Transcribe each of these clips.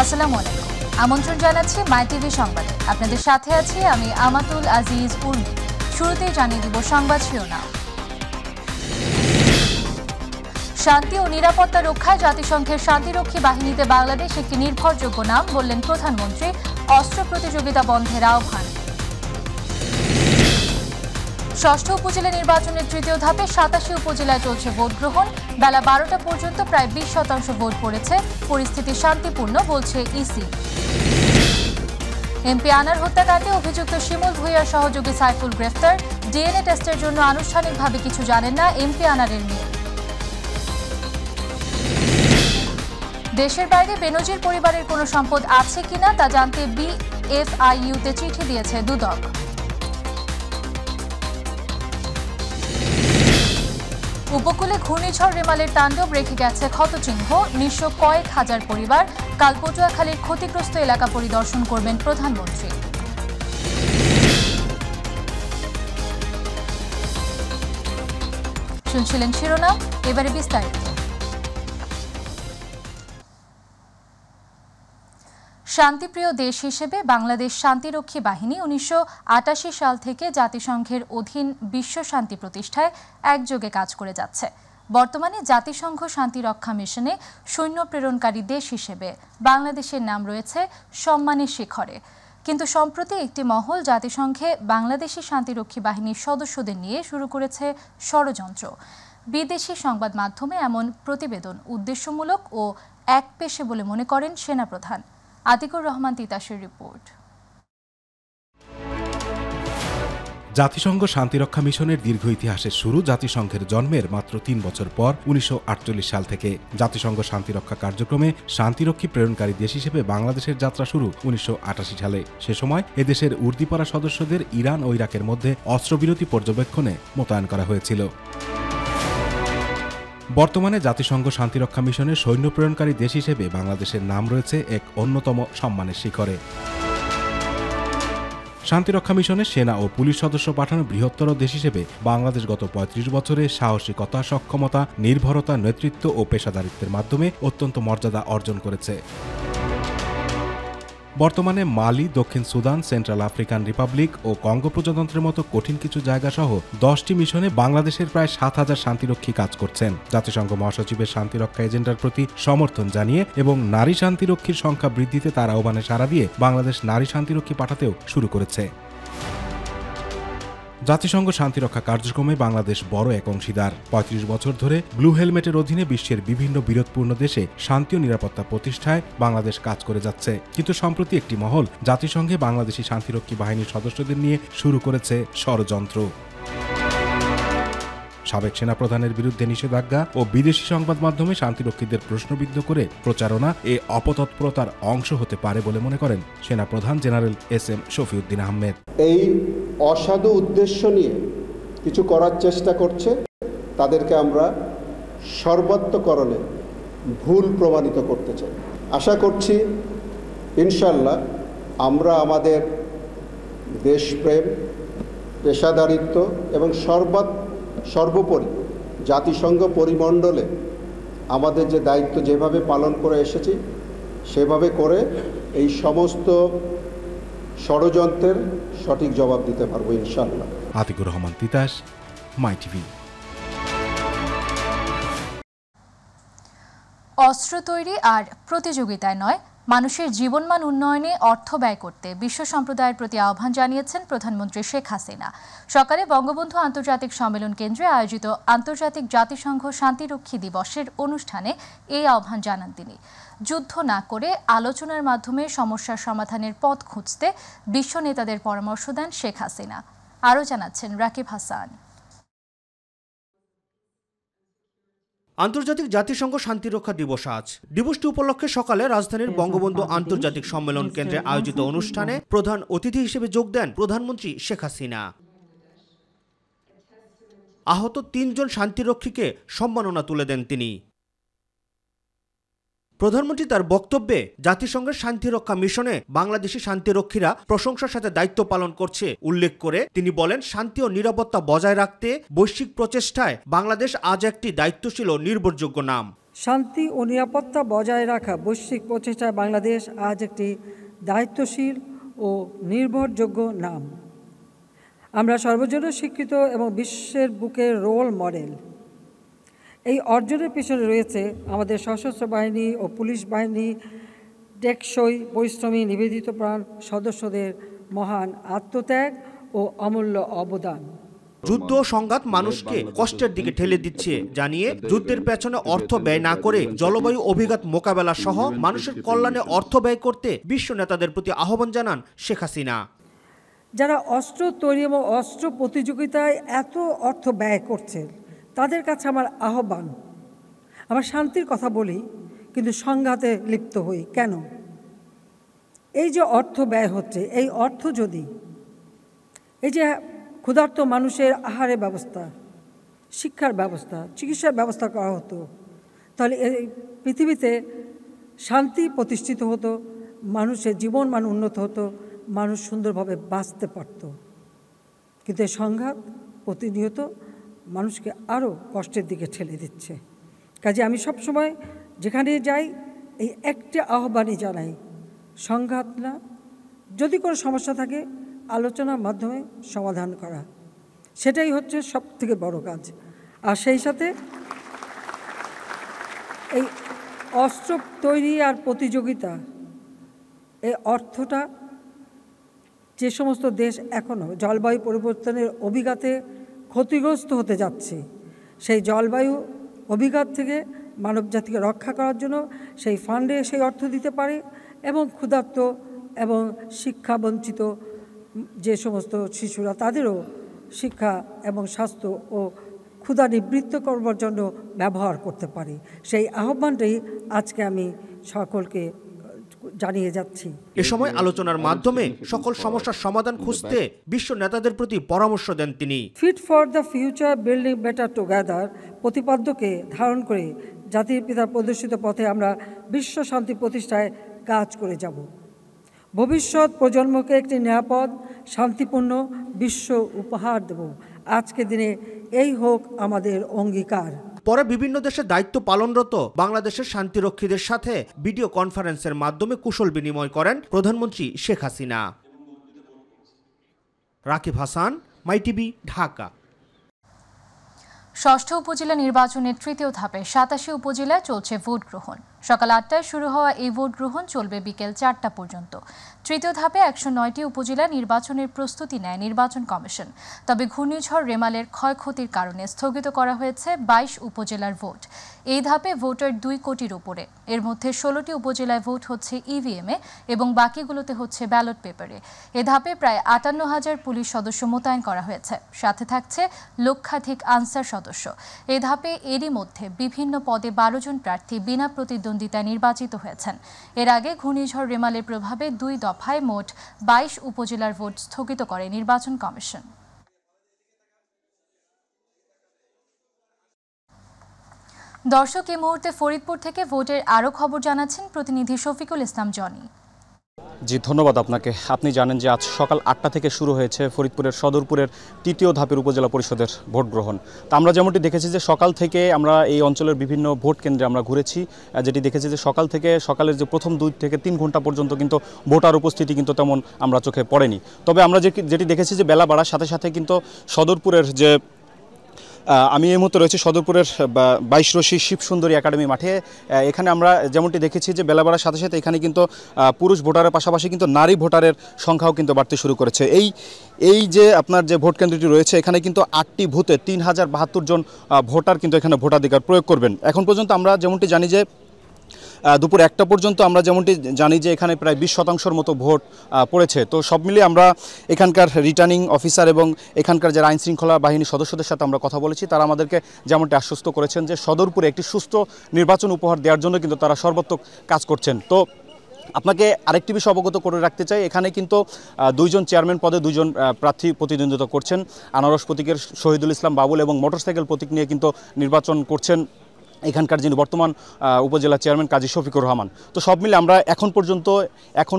আসসালামু আলাইকুম। আমন্ত্রণ জানাচ্ছি মাই টিভি সংবাদে। আপনাদের সাথে আছি আমি আমাতুল আজিজ উর্মি। শুরুতেই জানিয়ে দিব সংবাদ শিরোনাম। শান্তি ও নিরাপত্তা রক্ষায় জাতিসংঘের শান্তিরক্ষী বাহিনীতে বাংলাদেশ একটি নির্ভরযোগ্য নাম, বললেন প্রধানমন্ত্রী। অস্ত্র প্রতিযোগিতা বন্ধের আহ্বান। ষষ্ঠ উপজেলা নির্বাচনের তৃতীয় ধাপে 87 উপজেলায় চলছে ভোট গ্রহণ। বেলা 12টা পর্যন্ত প্রায় 20% ভোট পড়েছে। পরিস্থিতি শান্তিপূর্ণ, বলছে ইসি। এমপি আনার হত্যাকাণ্ডে অভিযুক্ত শিমুল ভূঁইয়ার সহযোগী সাইফুল গ্রেফতার। ডিএনএ টেস্টের জন্য আনুষ্ঠানিকভাবে কিছু জানেন না এমপি আনারের মেয়ে। দেশের বাইরে বেনজির পরিবারের কোনো সম্পদ আছে কিনা তা জানতে বিএফআইইউতে চিঠি দিয়েছে দুদক। উপকূলে ঘূর্ণিঝড় রেমালের তাণ্ডব রেখে গেছে ক্ষতচিহ্ন। নিঃস্ব কয়েক হাজার পরিবার। কাল পটুয়াখালীর ক্ষতিগ্রস্ত এলাকা পরিদর্শন করবেন প্রধানমন্ত্রী। শুনছিলেন শিরোনাম, এবারে বিস্তারিত। শান্তিপ্রিয় দেশ হিসেবে বাংলাদেশ শান্তিরক্ষী বাহিনী 1988 সাল থেকে জাতিসংঘের অধীন বিশ্ব শান্তি প্রতিষ্ঠায় একযোগে কাজ করে যাচ্ছে। বর্তমানে জাতিসংঘ শান্তিরক্ষা মিশনে সৈন্য প্রেরণকারী দেশ হিসেবে বাংলাদেশের নাম রয়েছে সম্মানের শিখরে। কিন্তু সম্প্রতি একটি মহল জাতিসংঘে বাংলাদেশি শান্তিরক্ষী বাহিনীর সদস্যদের নিয়ে শুরু করেছে ষড়যন্ত্র। বিদেশি সংবাদ মাধ্যমে এমন প্রতিবেদন উদ্দেশ্যমূলক ও একপেশে বলে মনে করেন সেনাপ্রধান। আতিকুর রহমান তিতাসের রিপোর্ট। জাতিসংঘ শান্তিরক্ষা মিশনের দীর্ঘ ইতিহাসের শুরু জাতিসংঘের জন্মের মাত্র 3 বছর পর 1948 সাল থেকে। জাতিসংঘ শান্তিরক্ষা কার্যক্রমে শান্তিরক্ষী প্রেরণকারী দেশ হিসেবে বাংলাদেশের যাত্রা শুরু 1988 সালে। সে সময় এদেশের উর্দিপাড়া সদস্যদের ইরান ও ইরাকের মধ্যে অস্ত্রবিরতি পর্যবেক্ষণে মোতায়েন করা হয়েছিল। বর্তমানে জাতিসংঘ শান্তিরক্ষা মিশনের সৈন্য প্রেরণকারী দেশ হিসেবে বাংলাদেশের নাম রয়েছে এক অন্যতম সম্মানের শিখরে। শান্তিরক্ষা মিশনে সেনা ও পুলিশ সদস্য পাঠানো বৃহত্তর দেশ হিসেবে বাংলাদেশ গত 35 বছরে সাহসিকতা, সক্ষমতা, নির্ভরতা, নেতৃত্ব ও পেশাদারিত্বের মাধ্যমে অত্যন্ত মর্যাদা অর্জন করেছে। বর্তমানে মালি, দক্ষিণ সুদান, সেন্ট্রাল আফ্রিকান রিপাবলিক ও কঙ্গো প্রজাতন্ত্রের মতো কঠিন কিছু জায়গা সহ 10টি মিশনে বাংলাদেশের প্রায় 7000 শান্তিরক্ষী কাজ করছেন। জাতিসংঘ মহাসচিবের শান্তিরক্ষা এজেন্ডার প্রতি সমর্থন জানিয়ে এবং নারী শান্তিরক্ষীর সংখ্যা বৃদ্ধিতে তার আহ্বানে সাড়া দিয়ে বাংলাদেশ নারী শান্তিরক্ষী পাঠাতেও শুরু করেছে। জাতিসংঘ শান্তিরক্ষা কার্যক্রমে বাংলাদেশ বড় এক অংশীদার। 35 বছর ধরে ব্লু হেলমেটের অধীনে বিশ্বের বিভিন্ন বিরোধপূর্ণ দেশে শান্তি ও নিরাপত্তা প্রতিষ্ঠায় বাংলাদেশ কাজ করে যাচ্ছে। কিন্তু সম্প্রতি একটি মহল জাতিসংঘে বাংলাদেশি শান্তিরক্ষী বাহিনীর সদস্যদের নিয়ে শুরু করেছে ষড়যন্ত্র। সাবেক সেনাপ্রধানের বিরুদ্ধে নিষেধাজ্ঞা ও বিদেশি সংবাদ মাধ্যমে শান্তিরক্ষীদের প্রশ্নবিদ্ধ করে প্রচারণা এ অপতৎপরতার অংশ হতে পারে বলে মনে করেন সেনাপ্রধান জেনারেল এস.এম. শফিউদ্দিন আহমেদ। এই অসাধু উদ্দেশ্য নিয়ে কিছু করার চেষ্টা করছে, তাদেরকে আমরা সর্বাত্মকরণে ভুল প্রমাণিত করতে চাই। আশা করছি ইনশাল্লাহ আমরা আমাদের দেশপ্রেম, পেশাদারিত্ব এবং সর্বোপরি জাতিসংঘ পরিমণ্ডলে আমাদের যে দায়িত্ব যেভাবে পালন করে এসেছি সেভাবে করে এই সমস্ত ষড়যন্ত্রের সঠিক জবাব দিতে পারবো ইনশাআল্লাহ। আতিকুর রহমান তিতাস, মাই টিভি। অস্ত্র তৈরি আর প্রতিযোগিতায় নয়, মানুষের জীবনমান উন্নয়নে অর্থ ব্যয় করতে বিশ্ব সম্প্রদায়ের প্রতি আহ্বান জানিয়েছেন প্রধানমন্ত্রী শেখ হাসিনা। সকালে বঙ্গবন্ধু আন্তর্জাতিক সম্মেলন কেন্দ্রে আয়োজিত আন্তর্জাতিক জাতিসংঘ শান্তিরক্ষী দিবসের অনুষ্ঠানে এই আহ্বান জানান তিনি। যুদ্ধ না করে আলোচনার মাধ্যমে সমস্যার সমাধানের পথ খুঁজতে বিশ্ব নেতাদের পরামর্শ দেন শেখ হাসিনা। আরও জানাচ্ছেন রাকিব হাসান। আন্তর্জাতিক জাতিসংঘ শান্তিরক্ষা দিবস আজ। দিবসটি উপলক্ষে সকালে রাজধানীর বঙ্গবন্ধু আন্তর্জাতিক সম্মেলন কেন্দ্রে আয়োজিত অনুষ্ঠানে প্রধান অতিথি হিসেবে যোগ দেন প্রধানমন্ত্রী শেখ হাসিনা। আহত 3 জন শান্তিরক্ষীকে সম্মাননা তুলে দেন তিনি। প্রধানমন্ত্রী তার বক্তব্যে জাতিসংঘের শান্তিরক্ষা মিশনে বাংলাদেশি শান্তিরক্ষীরা প্রশংসার সাথে দায়িত্ব পালন করছে উল্লেখ করে তিনি বলেন, শান্তি ও নিরাপত্তা বজায় রাখতে বৈশ্বিক প্রচেষ্টায় বাংলাদেশ আজ একটি দায়িত্বশীল ও নির্ভরযোগ্য নাম। শান্তি ও নিরাপত্তা বজায় রাখা বৈশ্বিক প্রচেষ্টায় বাংলাদেশ আজ একটি দায়িত্বশীল ও নির্ভরযোগ্য নাম। আমরা সর্বজনে স্বীকৃত এবং বিশ্বের বুকে রোল মডেল। এই অর্জনের পিছনে রয়েছে আমাদের সশস্ত্র বাহিনী ও পুলিশ বাহিনী, টেকসই, পরিশ্রমী, নিবেদিত প্রাণ সদস্যদের মহান আত্মত্যাগ ও অমূল্য অবদান। যুদ্ধ সংঘাত মানুষকে কষ্টের দিকে ঠেলে দিচ্ছে জানিয়ে যুদ্ধের পেছনে অর্থ ব্যয় না করে জলবায়ু অভিঘাত মোকাবেলা সহ মানুষের কল্যাণে অর্থ ব্যয় করতে বিশ্ব নেতাদের প্রতি আহ্বান জানান শেখ হাসিনা। যারা অস্ত্র তৈরি এবং অস্ত্র প্রতিযোগিতায় এত অর্থ ব্যয় করছেন তাদের কাছে আমার আহ্বান, আমরা শান্তির কথা বলি কিন্তু সংঘাতে লিপ্ত হই কেন? এই যে অর্থ ব্যয় হচ্ছে, এই অর্থ যদি এই যে ক্ষুধার্ত মানুষের আহারের ব্যবস্থা, শিক্ষার ব্যবস্থা, চিকিৎসার ব্যবস্থা করা হতো, তাহলে এই পৃথিবীতে শান্তি প্রতিষ্ঠিত হতো, মানুষের জীবন মান উন্নত হতো, মানুষ সুন্দরভাবে বাঁচতে পারত। কিন্তু এই সংঘাত প্রতিনিয়ত মানুষকে আরও কষ্টের দিকে ঠেলে দিচ্ছে। কাজে আমি সবসময় যেখানে যাই এই একটা আহ্বানই জানাই, সংঘাত না, যদি কোনো সমস্যা থাকে আলোচনার মাধ্যমে সমাধান করা, সেটাই হচ্ছে সবথেকে বড় কাজ। আর সেই সাথে এই অস্ত্র তৈরি আর প্রতিযোগিতা, এই অর্থটা যে সমস্ত দেশ এখনও জলবায়ু পরিবর্তনের অভিঘাতে ক্ষতিগ্রস্ত হতে যাচ্ছে, সেই জলবায়ু অভিঘাত থেকে মানবজাতিকে রক্ষা করার জন্য সেই ফান্ডে সেই অর্থ দিতে পারে এবং ক্ষুধার্ত এবং শিক্ষাবঞ্চিত যে সমস্ত শিশুরা তাদেরও শিক্ষা এবং স্বাস্থ্য ও ক্ষুধা নিবৃত্ত করবার জন্য ব্যবহার করতে পারে। সেই আহ্বানটাই আজকে আমি সকলকে জানিয়ে যাচ্ছি। এ সময় আলোচনার মাধ্যমে সকল সমস্যার সমাধান খুঁজতে বিশ্ব নেতাদের প্রতি পরামর্শ দেন তিনি। Fit for the future building better together প্রতিপাদ্যকে ধারণ করে জাতির পিতার প্রদর্শিত পথে আমরা বিশ্ব শান্তি প্রতিষ্ঠায় কাজ করে যাব। ভবিষ্যৎ প্রজন্মকে একটি নিরাপদ, শান্তিপূর্ণ বিশ্ব উপহার দেব। আজকের দিনে এই হোক আমাদের অঙ্গীকার। পরে বিভিন্ন দেশের দায়িত্ব পালনরত বাংলাদেশের শান্তিরক্ষীদের সাথে ভিডিও কনফারেন্সের মাধ্যমে কুশল বিনিময় করেন প্রধানমন্ত্রী শেখ হাসিনা। রাকিব হাসান, মাইটিভি, ঢাকা। ষষ্ঠ উপজেলা নির্বাচনের তৃতীয় ধাপে ৮৭ উপজেলায় চলছে ভোট গ্রহণ। সকাল ৮টায় শুরু হওয়া এই ভোট গ্রহণ চলবে বিকেল ৪টা পর্যন্ত। তৃতীয় ধাপে ১০৯টি উপজেলা নির্বাচনের প্রস্তুতি নেয় নির্বাচন কমিশন। তবে ঘূর্ণিঝড় রেমালের ক্ষয়ক্ষতির কারণে স্থগিত করা হয়েছে ২২ উপজেলার ভোট। এই ধাপে ভোটার ২ কোটির উপরে। এর মধ্যে ১৬টি উপজেলায় ভোট হচ্ছে ইভিএমে এবং বাকিগুলোতে হচ্ছে ব্যালট পেপারে। এ ধাপে প্রায় ৫৮,০০০ পুলিশ সদস্য মোতায়েন করা হয়েছে, সাথে থাকছে লক্ষাধিক আনসার সদস্য। এ ধাপে এরই মধ্যে বিভিন্ন পদে ১২ জন প্রার্থী বিনা প্রতিদ্বন্দ্বিতায় নির্বাচিত হয়েছেন। এর আগে ঘূর্ণিঝড় রেমালের প্রভাবে ২ দফায় মোট ২২ উপজেলার ভোট স্থগিত করে নির্বাচন কমিশন। দর্শক, এই মুহূর্তে ফরিদপুর থেকে ভোটের আরও খবর জানাচ্ছেন প্রতিনিধি শফিকুল ইসলাম জনি। জি ধন্যবাদ আপনাকে। আপনি জানেন যে আজ সকাল ৮টা থেকে শুরু হয়েছে ফরিদপুরের সদরপুরের তৃতীয় ধাপের উপজেলা পরিষদের ভোট গ্রহণ। তা আমরা যেমনটি দেখেছি যে সকাল থেকে আমরা এই অঞ্চলের বিভিন্ন ভোট কেন্দ্রে আমরা ঘুরেছি, যেটি দেখেছি যে সকাল থেকে সকালের যে প্রথম ২ থেকে ৩ ঘন্টা পর্যন্ত কিন্তু ভোটার উপস্থিতি কিন্তু তেমন আমরা চোখে পড়েনি। তবে আমরা যেটি দেখেছি যে বেলা বাড়ার সাথে সাথে কিন্তু সদরপুরের যে আমি এই মুহূর্তে রয়েছে সদরপুরের ২২ রশি শিবসুন্দরী একাডেমি মাঠে। এখানে আমরা যেমনটি দেখেছি যে বেলা বাড়ার সাথে সাথে এখানে কিন্তু পুরুষ ভোটারের পাশাপাশি কিন্তু নারী ভোটারের সংখ্যাও কিন্তু বাড়তে শুরু করেছে। এই যে আপনার যে ভোট কেন্দ্রটি রয়েছে এখানে কিন্তু ৮টি বুথে ৩,০৭২ জন ভোটার কিন্তু এখানে ভোটাধিকার প্রয়োগ করবেন। এখন পর্যন্ত আমরা যেমনটি জানি যে দুপুর ১টা পর্যন্ত আমরা যেমনটি জানি যে এখানে প্রায় ২০% মতো ভোট পড়েছে। তো সব মিলিয়ে আমরা এখানকার রিটার্নিং অফিসার এবং এখানকার যারা আইনশৃঙ্খলা বাহিনীর সদস্যদের সাথে আমরা কথা বলেছি, তারা আমাদেরকে যেমনটি আশ্বস্ত করেছেন যে সদরপুরে একটি সুষ্ঠু নির্বাচন উপহার দেওয়ার জন্য কিন্তু তারা সর্বাত্মক কাজ করছেন। তো আপনাকে আরেকটি বিষয় অবগত করে রাখতে চাই, এখানে কিন্তু ২ জন চেয়ারম্যান পদে ২ জন প্রার্থী প্রতিদ্বন্দ্বিতা করছেন। আনারস প্রতীকের শহীদুল ইসলাম বাবুল এবং মোটরসাইকেল প্রতীক নিয়ে কিন্তু নির্বাচন করছেন এখানকার যিনি বর্তমান উপজেলা চেয়ারম্যান কাজী শফিকুর রহমান। তো সব মিলে আমরা এখন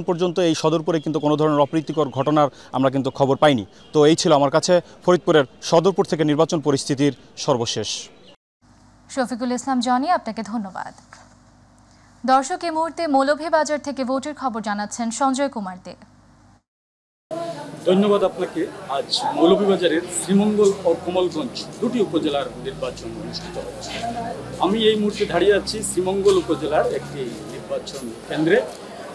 পর্যন্ত এই সদরপুরে কিন্তু কোনো ধরনের অপ্রীতিকর ঘটনার আমরা কিন্তু খবর পাইনি। তো এই ছিল আমার কাছে ফরিদপুরের সদরপুর থেকে নির্বাচন পরিস্থিতির সর্বশেষ। শফিকুল ইসলাম জনি, আপনাকে ধন্যবাদ। দর্শক, এই মুহূর্তে মৌলভীবাজার থেকে ভোটের খবর জানাচ্ছেন সঞ্জয় কুমার দে। ধন্যবাদ আপনাকে। আজ মৌলভীবাজারের শ্রীমঙ্গল ও কমলগঞ্জ দুটি উপজেলার নির্বাচন অনুষ্ঠিত হচ্ছে। আমি এই মুহূর্তে দাঁড়িয়ে আছি শ্রীমঙ্গল উপজেলার একটি নির্বাচন কেন্দ্রে।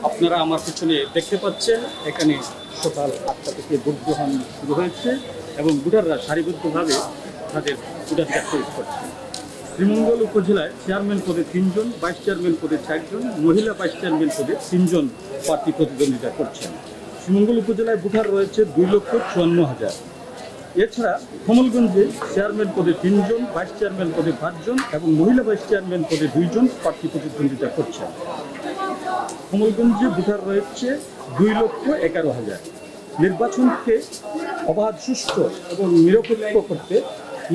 আপনারা আমার পিছনে দেখতে পাচ্ছেন, এখানে সকাল 8টা থেকে ভোট গ্রহণ শুরু হয়েছে এবং ভোটাররা সারিবদ্ধভাবে তাদের ভোটাধিকার প্রয়োগ করছে। শ্রীমঙ্গল উপজেলায় চেয়ারম্যান পদে 3 জন, ভাইস চেয়ারম্যান পদে 4 জন, মহিলা ভাইস চেয়ারম্যান পদে 3 জন প্রার্থী প্রতিদ্বন্দ্বিতা করছেন। শ্রীমঙ্গল উপজেলায় ভোটার রয়েছে 2,54,000। এছাড়া কমলগঞ্জে চেয়ারম্যান পদে 3 জন, ভাইস চেয়ারম্যান পদে 5 জন এবং মহিলা ভাইস চেয়ারম্যান পদে 2 জন প্রার্থী প্রতিদ্বন্দ্বিতা করছেন। কমলগঞ্জে ভোটার রয়েছে 2,11,000। নির্বাচনকে অবাধ, সুষ্ঠু এবং নিরপেক্ষ করতে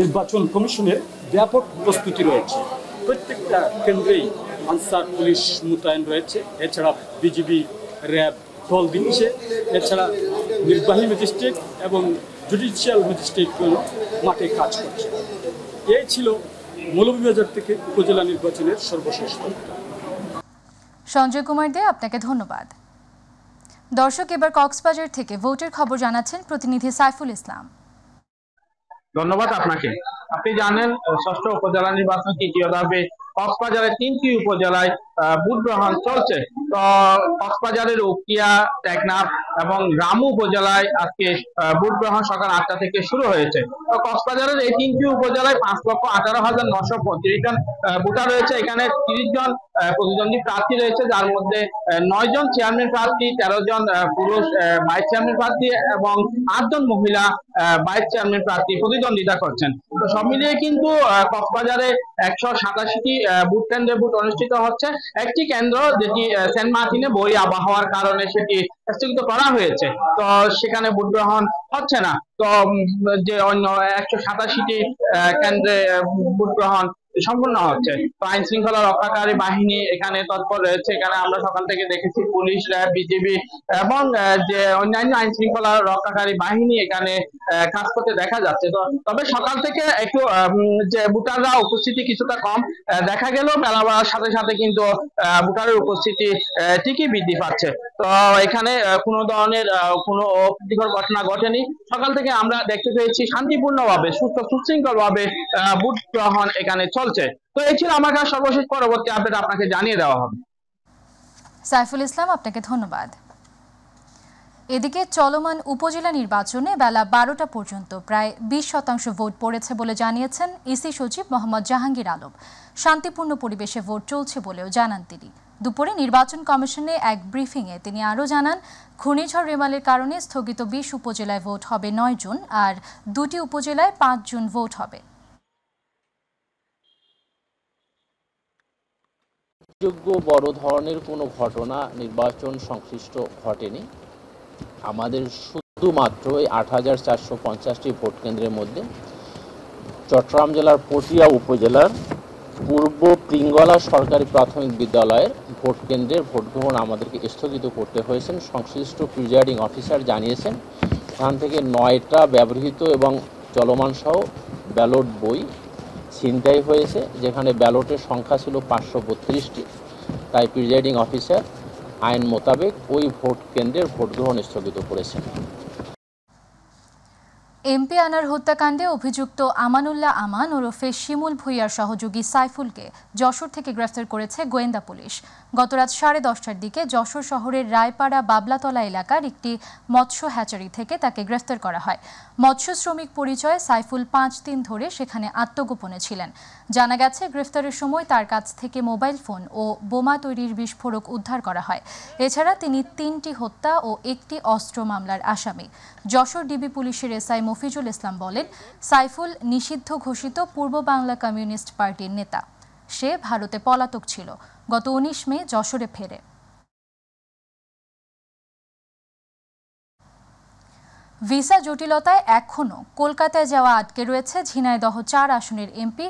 নির্বাচন কমিশনের ব্যাপক প্রস্তুতি রয়েছে। প্রত্যেকটা কেন্দ্রেই আনসার পুলিশ মোতায়েন রয়েছে। এছাড়া বিজিবি, র্যাব দল দিচ্ছে। এছাড়া নির্বাহী ম্যাজিস্ট্রেট এবং জুডিশিয়াল ম্যাজিস্ট্রেটগুলো মাঠে কাজ করছে। এই ছিল মৌলভীবাজার থেকে উপজেলা নির্বাচনের সর্বশেষ তথ্য। সঞ্জয় কুমার দে, আপনাকে ধন্যবাদ। দর্শক, এবার কক্সবাজার থেকে ভোটের খবর জানাচ্ছেন প্রতিনিধি সাইফুল ইসলাম। ধন্যবাদ আপনাকে। আপনি জানেন, ষষ্ঠ উপজেলা নির্বাচন তৃতীয় ধাপে কক্সবাজারের 3টি উপজেলায় ভোট গ্রহণ চলছে। তো কক্সবাজারের উকিয়া, টেকনাফ এবং রামু উপজেলায় আজকে ভোট গ্রহণ সকাল 8টা থেকে শুরু হয়েছে। তো কক্সবাজারের এই 3টি উপজেলায় 5,18,935 জন ভোটার রয়েছে। এখানে 30 জন প্রতিদ্বন্দ্বী প্রার্থী রয়েছে, যার মধ্যে 9 জন চেয়ারম্যান প্রার্থী, 13 জন পুরুষ ভাইস চেয়ারম্যান প্রার্থী এবং 8 জন মহিলা ভাইস চেয়ারম্যান প্রার্থী প্রতিদ্বন্দ্বিতা করছেন। তো সব মিলিয়ে কিন্তু কক্সবাজারে 187টি ভোট কেন্দ্রে ভোট অনুষ্ঠিত হচ্ছে। একটি কেন্দ্র, যেটি সেন্ট মার্টিনে বই আবহাওয়ার কারণে সেটি স্থগিত করা হয়েছে, তো সেখানে ভোট গ্রহণ হচ্ছে না। তো যে অন্য 187টি কেন্দ্রে ভোট গ্রহণ সম্পূর্ণ হচ্ছে। তো আইন শৃঙ্খলা রক্ষাকারী বাহিনী এখানে তৎপর রয়েছে। এখানে আমরা সকাল থেকে দেখেছি পুলিশ, র্যাব, বিজিবি এবং যে অন্যান্য আইন শৃঙ্খলা রক্ষাকারী বাহিনী এখানে কাজ করতে দেখা যাচ্ছে। তো তবে সকাল থেকে একটু যে ভোটাররা উপস্থিতি কিছুটা কম দেখা গেল, বেলা বাড়ার সাথে সাথে কিন্তু ভোটারের উপস্থিতি ঠিকই বৃদ্ধি পাচ্ছে। তো এখানে কোনো ধরনের কোনো অপ্রীতিকর ঘটনা ঘটেনি। সকাল থেকে আমরা দেখতে পেয়েছি শান্তিপূর্ণভাবে, সুস্থ সুশৃঙ্খল ভাবে ভোট গ্রহণ এখানে চলছে। তো এই ছিল আমার কাছে সর্বশেষ। পরবর্তী আপডেট আপনাকে জানিয়ে দেওয়া হবে। সাইফুল ইসলাম, আপনাকে ধন্যবাদ। এদিকে চলমান উপজেলা নির্বাচনে বেলা 12টা পর্যন্ত প্রায় 20% ভোট পড়েছে বলে জানিয়েছেন ইসি সচিব মোহাম্মদ জাহাঙ্গীর আলম। শান্তিপূর্ণ পরিবেশে ভোট চলছে বলেও জানান তিনি। দুপুরে নির্বাচন কমিশনে এক ব্রিফিংয়ে তিনি আরও জানান, ঘূর্ণিঝড় রেমালের কারণে স্থগিত 20 উপজেলায় ভোট হবে 9 জুন আর 2টি উপজেলায় 5 জুন ভোট হবে। যোগ্য বড় ধরনের কোনো ঘটনা নির্বাচন সংশ্লিষ্ট ঘটেনি। আমাদের শুধুমাত্র এই 8,450টি ভোট কেন্দ্রের মধ্যে চট্টগ্রাম জেলার পটিয়া উপজেলার পূর্ব প্রিঙ্গলা সরকারি প্রাথমিক বিদ্যালয়ের ভোট কেন্দ্রের ভোট গ্রহণ আমাদেরকে স্থগিত করতে হয়েছেন। সংশ্লিষ্ট প্রিজাইডিং অফিসার জানিয়েছেন এখান থেকে 9টা ব্যবহৃত এবং চলমান সহ ব্যালট বই ছিনতাই হয়েছে, যেখানে ব্যালটের সংখ্যা ছিল 532টি। তাই প্রিজাইডিং অফিসার আইন মোতাবেক ওই ভোট কেন্দ্রের ভোট গ্রহণ স্থগিত করেছেন। এমপি আনার হত্যাকাণ্ডে অভিযুক্ত আমানুল্লাহ আমান ওরফে শিমুল ভুইয়ার সহযোগী সাইফুলকে যশোর থেকে গ্রেফতার করেছে গোয়েন্দা পুলিশ। গতরাত 10:30টার দিকে যশোর শহরের রায়পাড়া বাবলাতলা এলাকার একটি মৎস্য হ্যাচারি থেকে তাকে গ্রেফতার করা হয়। মৎস্য শ্রমিক পরিচয়ে সাইফুল 5 দিন ধরে সেখানে আত্মগোপনে ছিলেন। জানা গেছে, গ্রেফতারের সময় তার কাছ থেকে মোবাইল ফোন ও বোমা তৈরির বিস্ফোরক উদ্ধার করা হয়। এছাড়া তিনি 3টি হত্যা ও 1টি অস্ত্র মামলার আসামি। যশোর ডিবি পুলিশের এসআই মফিজুল ইসলাম বলেন, সাইফুল নিষিদ্ধ ঘোষিত পূর্ব বাংলা কমিউনিস্ট পার্টির নেতা। সে ভারতে পলাতক ছিল। গত 19 মে যশোরে ফেরে। ভিসা জটিলতায় এখনও কলকাতায় যাওয়া আটকে রয়েছে ঝিনাইদহ 4 আসনের এমপি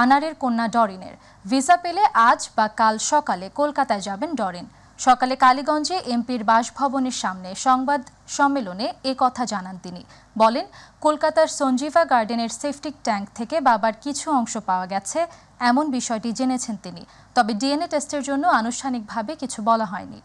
আনারের কন্যা ডরিনের। ভিসা পেলে আজ বা কাল সকালে কলকাতায় যাবেন ডরিন। সকালে কালীগঞ্জে এমপির বাসভবনের সামনে সংবাদ সম্মেলনে কথা জানান তিনি। বলেন, কলকাতার সঞ্জীবা গার্ডেনের সেফটিক ট্যাঙ্ক থেকে বাবার কিছু অংশ পাওয়া গেছে, এমন বিষয়টি জেনেছেন তিনি। তবে ডিএনএ টেস্টের জন্য আনুষ্ঠানিকভাবে কিছু বলা হয়নি।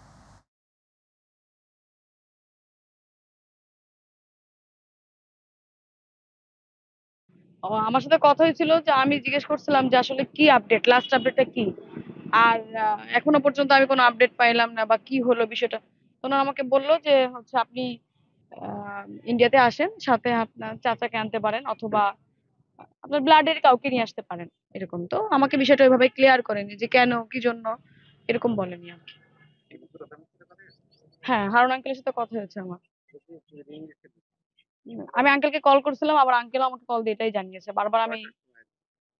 আমার সাথে কথা হয়েছিল যে আমি জিজ্ঞেস করছিলাম যে আসলে কি আপডেট, লাস্ট আপডেটটা কি, আর এখনো পর্যন্ত আমি কোনো আপডেট পাইলাম না বা কি হলো বিষয়টা। ওনারা আমাকে বললো যে হচ্ছে আপনি ইন্ডিয়াতে আসেন, সাথে আপনার চাচাকে আনতে পারেন অথবা আপনার ব্লাডের কাউকে নিয়ে আসতে পারেন, এরকম। তো আমাকে বিষয়টা ওইভাবে ক্লিয়ার করেনি যে কেন কি জন্য, এরকম বলেনি আর কি। হ্যাঁ, হারুন আঙ্কেলের সাথে কথা হয়েছে আমার। আমি আঙ্কেলকে কল করছিলাম, আবার আঙ্কেল আমাকে কল দিয়ে এটাই জানিয়েছে বারবার। আমি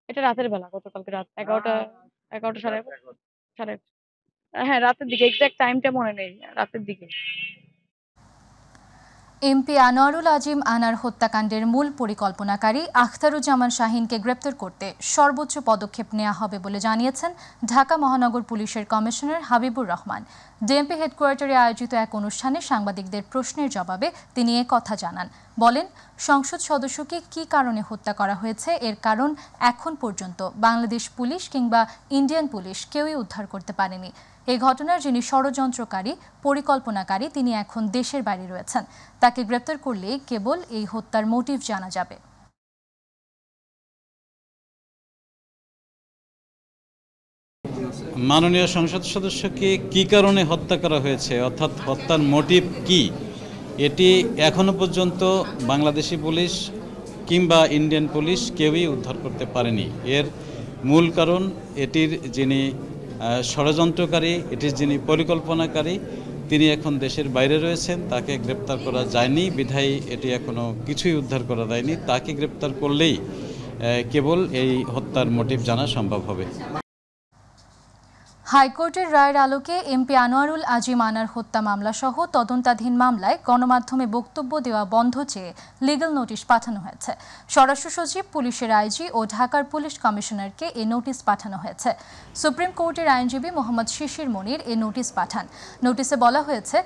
এটা রাতের বেলা, গতকালকে রাত 11টা 11টা হ্যাঁ রাতের দিকে, এক্সাক্ট টাইমটা মনে নেই, রাতের দিকে। এমপি আনোয়ারুল আজিম আনার হত্যাকাণ্ডের মূল পরিকল্পনাকারী আখতারুজ্জামান শাহিনকে গ্রেপ্তার করতে সর্বোচ্চ পদক্ষেপ নেওয়া হবে বলে জানিয়েছেন ঢাকা মহানগর পুলিশের কমিশনার হাবিবুর রহমান। ডিএমপি হেডকোয়ার্টারে আয়োজিত এক অনুষ্ঠানে সাংবাদিকদের প্রশ্নের জবাবে তিনি কথা জানান। বলেন, সংসদ সদস্যকে কী কারণে হত্যা করা হয়েছে এর কারণ এখন পর্যন্ত বাংলাদেশ পুলিশ কিংবা ইন্ডিয়ান পুলিশ কেউই উদ্ধার করতে পারেনি। এই ঘটনার যিনি ষড়যন্ত্রকারী, পরিকল্পনাকারী, তিনি এখন দেশের বাইরে রয়েছেন। তাকে গ্রেপ্তার করলেই কেবল এই হত্যার মোটিভ জানা যাবে। মাননীয় সংসদ সদস্যকে কী কারণে হত্যা করা হয়েছে, অর্থাৎ হত্যার মোটিভ কি, এটি এখনো পর্যন্ত বাংলাদেশি পুলিশ কিংবা ইন্ডিয়ান পুলিশ কেউই উদ্ধার করতে পারেনি। এর মূল কারণ এটির যিনি ষড়যন্ত্রকারী, এটির যিনি পরিকল্পনাকারী, তিনি এখন দেশের বাইরে রয়েছেন। তাকে গ্রেপ্তার করা যায়নি বিধায় এটি এখনো কিছুই উদ্ধার করা যায়নি। তাকে গ্রেপ্তার করলেই কেবল এই হত্যার মোটিভ জানা সম্ভব হবে। হাইকোর্টের রায়ের আলোকে এমপি আনোয়ারুল আজিম আনার হত্যা মামলা সহ তদন্তাধীন মামলায় গণমাধ্যমে বক্তব্য দেওয়া বন্ধ চেয়ে লিগ্যাল নোটিশ পাঠানো হয়েছে। স্বরাষ্ট্র সচিব, পুলিশের আইজি ও ঢাকার পুলিশ কমিশনারকে এই নোটিশ পাঠানো হয়েছে। সুপ্রিম কোর্টের আইনজীবী মোহাম্মদ শিশির মনির এই নোটিশ পাঠান। নোটিশে বলা হয়েছে,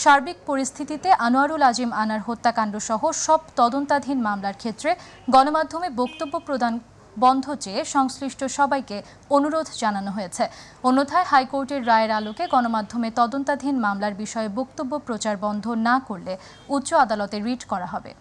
সার্বিক পরিস্থিতিতে আনোয়ারুল আজিম আনার হত্যাকাণ্ড সহ সব তদন্তাধীন মামলার ক্ষেত্রে গণমাধ্যমে বক্তব্য প্রদান বন্ধ চেয়ে সংশ্লিষ্ট সবাইকে অনুরোধ জানানো হয়েছে। অন্যথায় হাইকোর্টের রায়ের আলোকে গণমাধ্যমে তদন্তাধীন মামলার বিষয়ে বক্তব্য প্রচার বন্ধ না করলে উচ্চ আদালতে রিট করা হবে।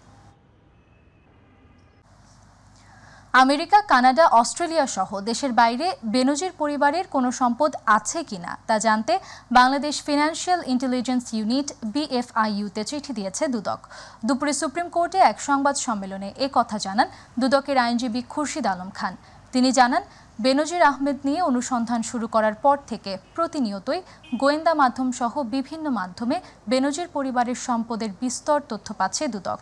আমেরিকা, কানাডা, অস্ট্রেলিয়া সহ দেশের বাইরে বেনজির পরিবারের কোনো সম্পদ আছে কিনা তা জানতে বাংলাদেশ ফিনান্সিয়াল ইন্টেলিজেন্স ইউনিট BFIU-তে চিঠি দিয়েছে দুদক। দুপুরে সুপ্রিম কোর্টে এক সংবাদ সম্মেলনে কথা জানান দুদকের আইনজীবী খুরশিদ আলম খান। তিনি জানান, বেনজির আহমেদ নিয়ে অনুসন্ধান শুরু করার পর থেকে প্রতিনিয়তই গোয়েন্দা মাধ্যম সহ বিভিন্ন মাধ্যমে বেনজির পরিবারের সম্পদের বিস্তর তথ্য পাচ্ছে দুদক।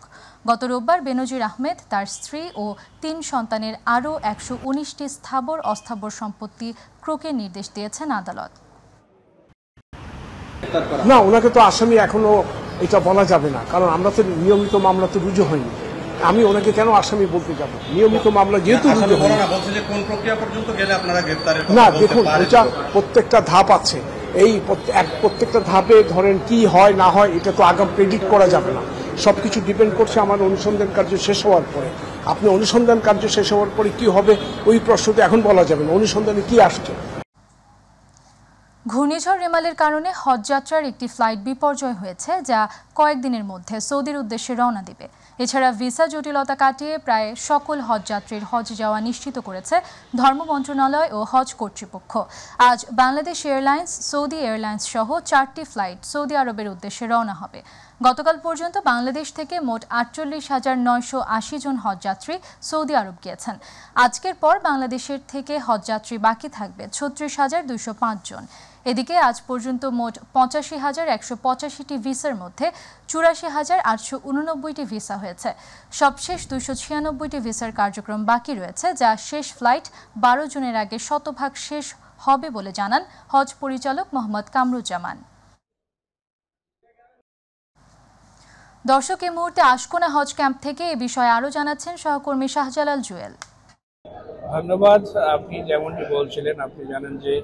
গত রোববার বেনজির আহমেদ, তার স্ত্রী ও 3 সন্তানের আরও 119টি স্থাবর অস্থাবর সম্পত্তি ক্রোকের নির্দেশ দিয়েছেন আদালত। না, ওনাকে তো আসামি এখনো এটা বলা যাবে না, কারণ আমরা তো নিয়মিত মামলা তো রুজু হয়নি। আমি ওনাকে কেন আসামি বলতে যাব? নিয়মিত মামলা যেহেতু না, দেখুন, এটা প্রত্যেকটা ধাপ আছে। এই প্রত্যেকটা ধাপে ধরেন কি হয় না হয় এটা তো আগাম প্রেডিক্ট করা যাবে না। সবকিছু ডিপেন্ড করছে আমার অনুসন্ধান কার্য শেষ হওয়ার পরে। আপনি অনুসন্ধান কার্য শেষ হওয়ার পরে কি হবে ওই প্রশ্ন তো এখন বলা যাবে না। অনুসন্ধানে কি আসছে। ঘূর্ণিঝড় রেমালের কারণে হজযাত্রার একটি ফ্লাইট বিপর্যয় হয়েছে, যা কয়েকদিনের মধ্যে সৌদির উদ্দেশ্যে রওনা দেবে। এছাড়া ভিসা জটিলতা কাটিয়ে প্রায় সকল হজযাত্রীর হজ যাওয়া নিশ্চিত করেছে ধর্ম মন্ত্রণালয় ও হজ কর্তৃপক্ষ। আজ বাংলাদেশ এয়ারলাইন্স, সৌদি এয়ারলাইন্স সহ 4টি ফ্লাইট সৌদি আরবের উদ্দেশ্যে রওনা হবে। গতকাল পর্যন্ত বাংলাদেশ থেকে মোট 48,980 জন হজযাত্রী সৌদি আরব গিয়েছেন। আজকের পর বাংলাদেশের থেকে হজযাত্রী বাকি থাকবে 36,205 জন। এদিকে আজ পর্যন্ত মোট 85,185টি ভিসার মধ্যে 84,889টি ভিসা হয়েছে। সবশেষ 296টি ভিসার কার্যক্রম বাকি রয়েছে, যা শেষ ফ্লাইট 12 জুনের আগে শতভাগ শেষ হবে বলে জানান হজ পরিচালক মোহাম্মদ কামরুজ্জামান। দর্শক, এই মুহূর্তে আশকোনা হজ ক্যাম্প থেকে এ বিষয়ে আরও জানাচ্ছেন সহকর্মী শাহজালাল জুয়েল। ধন্যবাদ। আপনি যেমনটি বলছিলেন, আপনি জানেন যে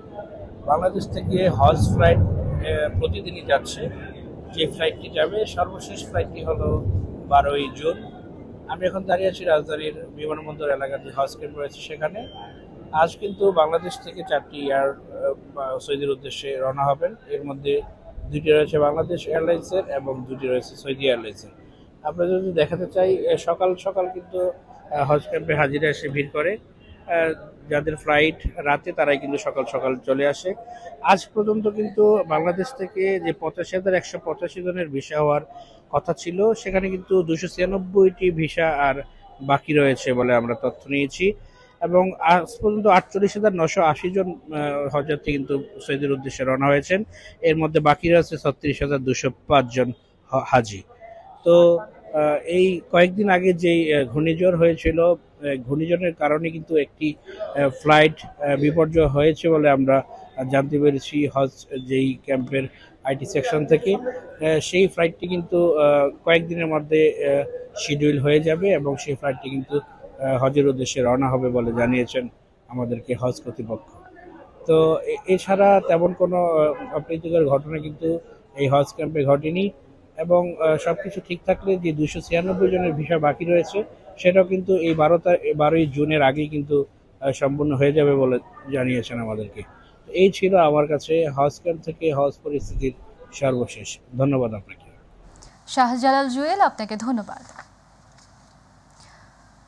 বাংলাদেশ থেকে হজ ফ্লাইট প্রতিদিনই যাচ্ছে। যে ফ্লাইটটি যাবে সর্বশেষ ফ্লাইটটি হলো 12ই জুন। আমি এখন দাঁড়িয়ে আছি রাজধানীর বিমানবন্দর এলাকার যে হজ ক্যাম্প রয়েছে সেখানে। আজ কিন্তু বাংলাদেশ থেকে 4টি এয়ার সৌদির উদ্দেশ্যে রওনা হবেন। এর মধ্যে 2টি রয়েছে বাংলাদেশ এয়ারলাইন্সের এবং 2টি রয়েছে সৌদি এয়ারলাইন্সের। আমরা যদি দেখাতে চাই, সকাল সকাল কিন্তু হজ ক্যাম্পে হাজিরা এসে ভিড় করে। যাদের ফ্লাইট রাতে তারাই কিন্তু সকাল সকাল চলে আসে। আজ পর্যন্ত কিন্তু বাংলাদেশ থেকে যে 85,185 জনের ভিসা হওয়ার কথা ছিল, সেখানে কিন্তু 296টি ভিসা আর বাকি রয়েছে বলে আমরা তথ্য নিয়েছি। এবং আজ পর্যন্ত 48,980 জন হজযাত্রী কিন্তু সৌদির উদ্দেশ্যে রওনা হয়েছেন। এর মধ্যে বাকি রয়েছে 36,205 জন হাজি। তো এই কয়েকদিন আগে যেই ঘূর্ণিঝড় হয়েছিল, ঘূর্ণিঝড়ের কারণে কিন্তু একটি ফ্লাইট বিপর্যয় হয়েছে বলে আমরা জানতে পেরেছি হজ যেই ক্যাম্পের আইটি সেকশন থেকে। সেই ফ্লাইটটি কিন্তু কয়েকদিনের মধ্যে শিডিউল হয়ে যাবে এবং সেই ফ্লাইটটি কিন্তু হজের উদ্দেশ্যে রওনা হবে বলে জানিয়েছেন আমাদেরকে হজ কর্তৃপক্ষ। তো এছাড়া তেমন কোনো অপ্রীতিকর ঘটনা কিন্তু এই হজ ক্যাম্পে ঘটেনি এবং সবকিছু ঠিক থাকলে যে 296 জনের ভিসা বাকি রয়েছে সেটাও কিন্তু এই 12ই জুনের আগেই কিন্তু সম্পূর্ণ হয়ে যাবে বলে জানিয়েছেন আমাদেরকে। এই ছিল আমার কাছে হজ ক্যাম্প থেকে হজ পরিস্থিতির সর্বশেষ। ধন্যবাদ আপনাকে। শাহজালাল জুয়েল, আপনাকে ধন্যবাদ।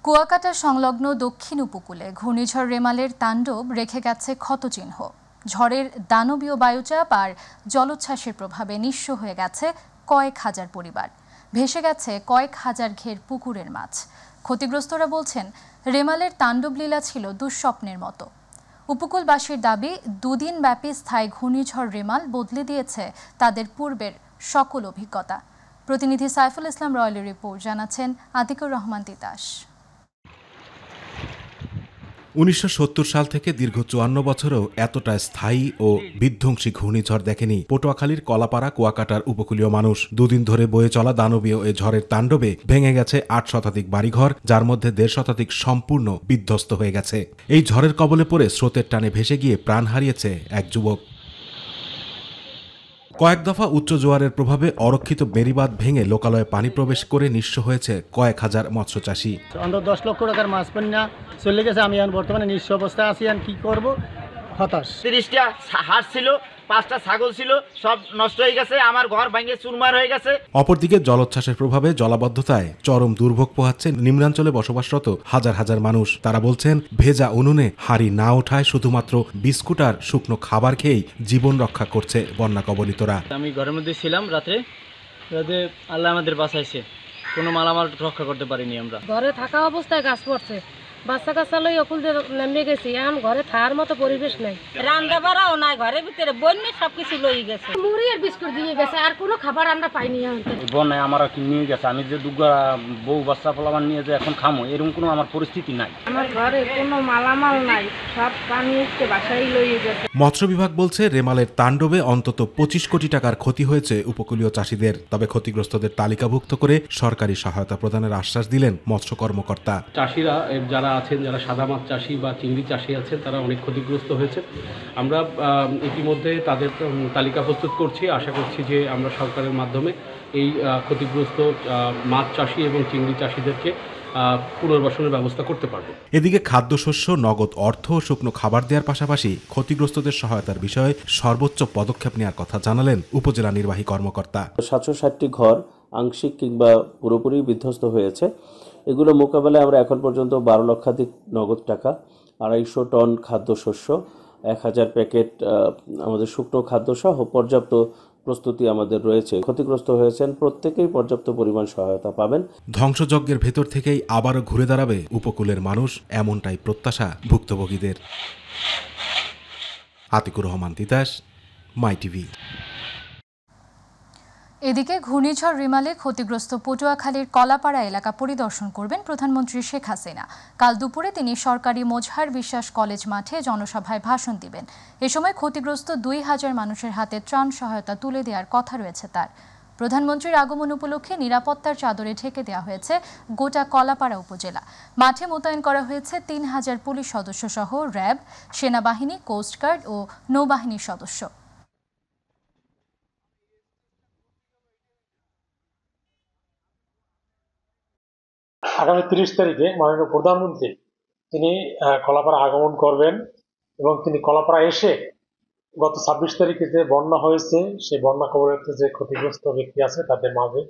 কুয়াকাটা সংলগ্ন দক্ষিণ উপকূলে ঘূর্ণিঝড় রেমালের তাণ্ডব রেখে গেছে ক্ষতচিহ্ন। ঝড়ের দানবীয় বায়ুচাপ আর জলোচ্ছ্বাসের প্রভাবে নিঃস্ব হয়ে গেছে কয়েক হাজার পরিবার, ভেসে গেছে কয়েক হাজার ঘের পুকুরের মাছ। ক্ষতিগ্রস্তরা বলছেন, রেমালের তাণ্ডবলীলা ছিল দুঃস্বপ্নের মতো। উপকূলবাসীর দাবি, 2 দিন ব্যাপী স্থায়ী ঘূর্ণিঝড় রেমাল বদলে দিয়েছে তাদের পূর্বের সকল অভিজ্ঞতা। প্রতিনিধি সাইফুল ইসলাম রয়েলের রিপোর্ট, জানাচ্ছেন আতিকুর রহমান তিতাস। 1970 সাল থেকে দীর্ঘ 54 বছরেও এতটা স্থায়ী ও বিধ্বংসী ঘূর্ণিঝড় দেখেনি পটুয়াখালীর কলাপাড়া কুয়াকাটার উপকূলীয় মানুষ। 2 দিন ধরে বয়ে চলা দানবীয় এ ঝড়ের তাণ্ডবে ভেঙে গেছে 8 শতাধিক বাড়িঘর, যার মধ্যে 1.5 শতাধিক সম্পূর্ণ বিধ্বস্ত হয়ে গেছে। এই ঝড়ের কবলে পড়ে স্রোতের টানে ভেসে গিয়ে প্রাণ হারিয়েছে এক যুবক। কয়েক দফা উচ্চ জোয়ারের প্রভাবে অরক্ষিত বেড়িবাঁধ ভেঙে লোকালয়ে পানি প্রবেশ করে নিঃস্ব হয়েছে কয়েক হাজার মৎস্যচাষী। অন্তত 10 লক্ষ টাকার মাছ পণ্যা চলে গেছে। আমি এখন বর্তমানে নিঃস্ব অবস্থায় আছি, কি করব, হতাশ। 30টা হাঁস ছিল, 5টা ছাগল ছিল, সব নষ্ট হয়ে গেছে। আমার ঘর ভেঙে চুরমার হয়ে গেছে। অপরদিকে জলোচ্ছ্বাসের প্রভাবে জলাবদ্ধতায় চরম দুর্ভোগ পোহাচ্ছে নিম্নাঞ্চলে বসবাসরত হাজার হাজার মানুষ। তারা বলছেন, ভেজা উনুনে হাঁড়ি না ওঠায় শুধুমাত্র বিস্কুট আর শুকনো খাবার খেয়েই জীবন রক্ষা করছে বন্যা কবলিতরা। আমি ঘরের মধ্যে ছিলাম, রাতে আল্লাহ আমাদের বাঁচাইছে, কোনো মালামাল রক্ষা করতে পারিনি। আমরা ঘরে থাকা অবস্থায় গাছ পড়ছে, বাচ্চা কাচ্চা লই অকুল নেমে গেছি। এখন ঘরে থাকার মতো পরিবেশ নাই, রান্না বাড়াও নাই, ঘরের ভিতরে বন্যে সবকিছু লই গেছে। মুড়ি আর বিস্কুট দিয়ে গেছে, আর কোনো খাবার আমরা পাইনি। বন্যায় আমার নিয়ে গেছে। আমি যে দুগা বউ বাচ্চা পোলামান নিয়ে যে এখন খামো, এরকম কোনো আমার পরিস্থিতি নাই। আমার ঘরে কোনো মালামাল নাই, সব পানি এসে বাসায় লই গেছে। মৎস্য বিভাগ বলছে, রেমালের তাণ্ডবে অন্তত 25 কোটি টাকার ক্ষতি হয়েছে উপকূলীয় চাষিদের। তবে ক্ষতিগ্রস্তদের তালিকাভুক্ত করে সরকারি সহায়তা প্রদানের আশ্বাস দিলেন মৎস্য কর্মকর্তা। চাষিরা যারা আছেন, যারা সাদা মাছ চাষি বা চিংড়ি চাষি আছেন, তারা অনেক ক্ষতিগ্রস্ত হয়েছে। আমরা ইতিমধ্যে তাদের তালিকা প্রস্তুত করছি। আশা করছি যে আমরা সরকারের মাধ্যমে এই ক্ষতিগ্রস্ত মাছ চাষি এবং চিংড়ি চাষিদেরকে পুনর্বাসনের ব্যবস্থা করতে পারবে। এদিকে খাদ্যশস্য, নগদ অর্থ ও শুকনো খাবার দেওয়ার পাশাপাশি ক্ষতিগ্রস্তদের সহায়তার বিষয়ে সর্বোচ্চ পদক্ষেপ নেওয়ার কথা জানালেন উপজেলা নির্বাহী কর্মকর্তা। 760টি ঘর আংশিক কিংবা পুরোপুরি বিধ্বস্ত হয়েছে। এগুলো মোকাবেলায় আমরা এখন পর্যন্ত 12 লক্ষাধিক নগদ টাকা, 250 টন খাদ্যশস্য, 1000 প্যাকেট আমাদের শুকনো খাদ্য সহ পর্যাপ্ত প্রস্তুতি আমাদের রয়েছে। ক্ষতিগ্রস্ত হয়েছেন প্রত্যেকেই পর্যাপ্ত পরিমাণ সহায়তা পাবেন। ধ্বংসযজ্ঞের ভেতর থেকেই আবারও ঘুরে দাঁড়াবে উপকূলের মানুষ, এমনটাই প্রত্যাশা ভুক্তভোগীদের। আতিকুর রহমান তিতাস, মাই টিভি। এদিকে ঘূর্ণিঝড় রিমালে ক্ষতিগ্রস্ত পটুয়াখালীর কলাপাড়া এলাকা পরিদর্শন করবেন প্রধানমন্ত্রী শেখ হাসিনা। কাল দুপুরে তিনি সরকারি মোজহার বিশ্বাস কলেজ মাঠে জনসভায় ভাষণ দিবেন। এ সময় ক্ষতিগ্রস্ত 2000 মানুষের হাতে ত্রাণ সহায়তা তুলে দেওয়ার কথা রয়েছে তার। প্রধানমন্ত্রীর আগমন উপলক্ষে নিরাপত্তার চাদরে ঢেকে দেওয়া হয়েছে গোটা কলাপাড়া উপজেলা। মাঠে মোতায়েন করা হয়েছে 3000 পুলিশ সদস্য সহ র্যাব, সেনাবাহিনী, কোস্টগার্ড ও নৌবাহিনীর সদস্য। আগামী 30 তারিখে মাননীয় প্রধানমন্ত্রী তিনি কলাপাড়া আগমন করবেন এবং তিনি কলাপাড়া এসে গত 26 তারিখে যে বন্যা হয়েছে সেই বন্যা কবলিত যে ক্ষতিগ্রস্ত ব্যক্তি আছে তাদের মাঝে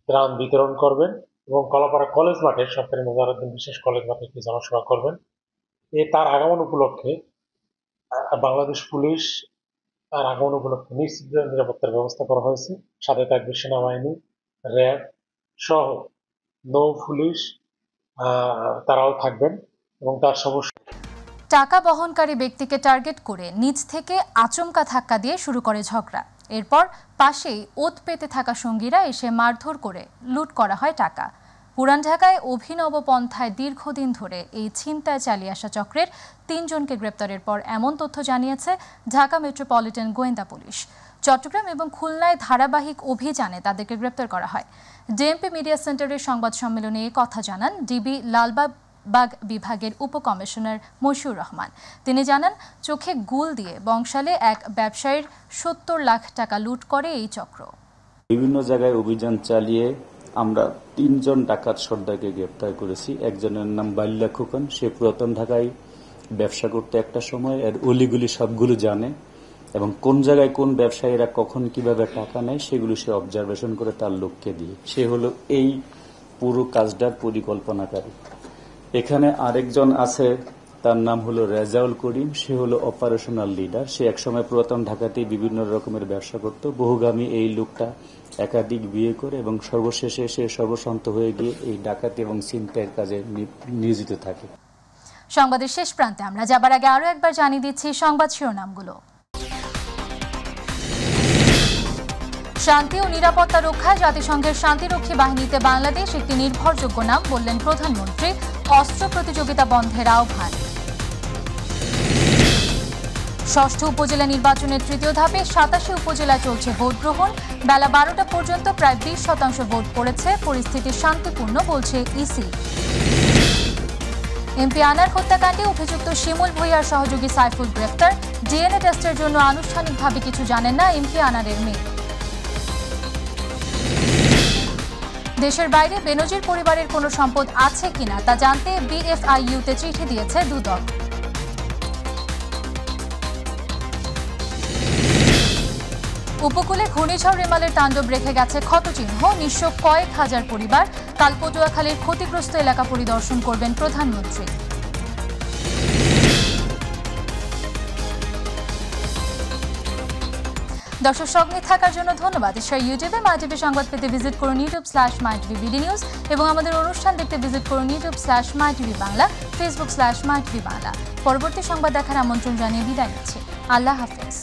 ত্রাণ বিতরণ করবেন এবং কলাপাড়া কলেজ মাঠে সরকারি মোজারুদ্দিন বিশেষ কলেজ মাঠে একটি জনসভা করবেন। তার আগমন উপলক্ষে বাংলাদেশ পুলিশ তার আগমন উপলক্ষে নিশ্চিত নিরাপত্তার ব্যবস্থা করা হয়েছে। সাথে থাকবে সেনাবাহিনী, র্যাব সহ নৌ পুলিশ, তারাও থাকবেন এবং তার সমস্যা। টাকা বহনকারী ব্যক্তিকে টার্গেট করে নিচ থেকে আচমকা ধাক্কা দিয়ে শুরু করে ঝগড়া। এরপর পাশেই ওত পেতে থাকা সঙ্গীরা এসে মারধর করে লুট করা হয় টাকা। পুরান ঢাকায় অভিনব পন্থায় দীর্ঘদিন ধরে এই ছিনতাই চালিয়ে আসা চক্রের 3 জনকে গ্রেপ্তারের পর এমন তথ্য জানিয়েছে ঢাকা মেট্রোপলিটন গোয়েন্দা পুলিশ। চট্টগ্রাম এবং খুলনায় ধারাবাহিক অভিযানে তাদেরকে গ্রেপ্তার করা হয়। ডিএমপি মিডিয়া সেন্টারের সংবাদ সম্মেলনে এই কথা জানান ডিবি লালবাগ বিভাগের উপকমিশনার মশিউর রহমান। তিনি জানান, চোখে গুল দিয়ে বংশালে এক ব্যবসায়ীর 70 লাখ টাকা লুট করে এই চক্র। বিভিন্ন জায়গায় অভিযান চালিয়ে আমরা 3 জন ডাকাত সর্দারকে গ্রেপ্তার করেছি। একজনের নাম বাল্লা খোকন, সে পুরাতন ঢাকায় ব্যবসা করতে একটা সময়, এর অলিগুলি সবগুলো জানে এবং কোন জায়গায় কোন ব্যবসায়ীরা কখন কিভাবে টাকা নেয় সেগুলো সে অবজারভেশন করে তার লোককে দিয়ে। সে হলো এই পুরো কাজটার পরিকল্পনাকারী। এখানে আরেকজন আছে, তার নাম হলো রেজাউল করিম, সে হলো অপারেশনাল লিডার। সে একসময় পুরাতন ঢাকাতেই বিভিন্ন রকমের ব্যবসা করত। বহুগামী এই লোকটা একাধিক বিয়ে করে এবং সর্বশেষে সে সর্বশান্ত হয়ে গিয়ে এই ডাকাতি এবং ছিনতাইয়ের কাজে নিয়োজিত থাকে। সংবাদের শেষ প্রান্তে আমরা যাবার আগে আরো একবার জানিয়ে দিচ্ছি সংবাদ শিরোনামগুলো। শান্তি ও নিরাপত্তা রক্ষায় জাতিসংঘের শান্তিরক্ষী বাহিনীতে বাংলাদেশ একটি নির্ভরযোগ্য নাম, বললেন প্রধানমন্ত্রী। অস্ত্র প্রতিযোগিতা বন্ধের আহ্বান। ষষ্ঠ উপজেলা নির্বাচনের 3য় ধাপে 87 উপজেলায় চলছে ভোট গ্রহণ। বেলা 12টা পর্যন্ত প্রায় 20% ভোট পড়েছে। পরিস্থিতি শান্তিপূর্ণ, বলছে ইসি। এমপি আনার হত্যাকাণ্ডে অভিযুক্ত শিমুল ভূঁইয়ার সহযোগী সাইফুল গ্রেফতার। ডিএনএ টেস্টের জন্য আনুষ্ঠানিকভাবে কিছু জানেন না এমপি আনারের মেয়ে। দেশের বাইরে বেনজির পরিবারের কোনো সম্পদ আছে কিনা তা জানতে বিএফআইইউতে চিঠি দিয়েছে দুদক। উপকূলে ঘূর্ণিঝড় রেমালের তাণ্ডব রেখে গেছে ক্ষতচিহ্ন। নিঃস্ব কয়েক হাজার পরিবার। কাল পটুয়াখালীর ক্ষতিগ্রস্ত এলাকা পরিদর্শন করবেন প্রধানমন্ত্রী। দর্শক সঙ্গে থাকার জন্য ধন্যবাদ। এছাড়া ইউটিউবে মাইটিভি সংবাদ পেতে ভিজিট করুন youtube/mytvbdnews এবং আমাদের অনুষ্ঠান দেখতে ভিজিট করুন youtube/mytvবাংলা, facebook/mytvবাংলা। পরবর্তী সংবাদ দেখার আমন্ত্রণ জানিয়ে বিদায় নিচ্ছি। আল্লাহ হাফেজ।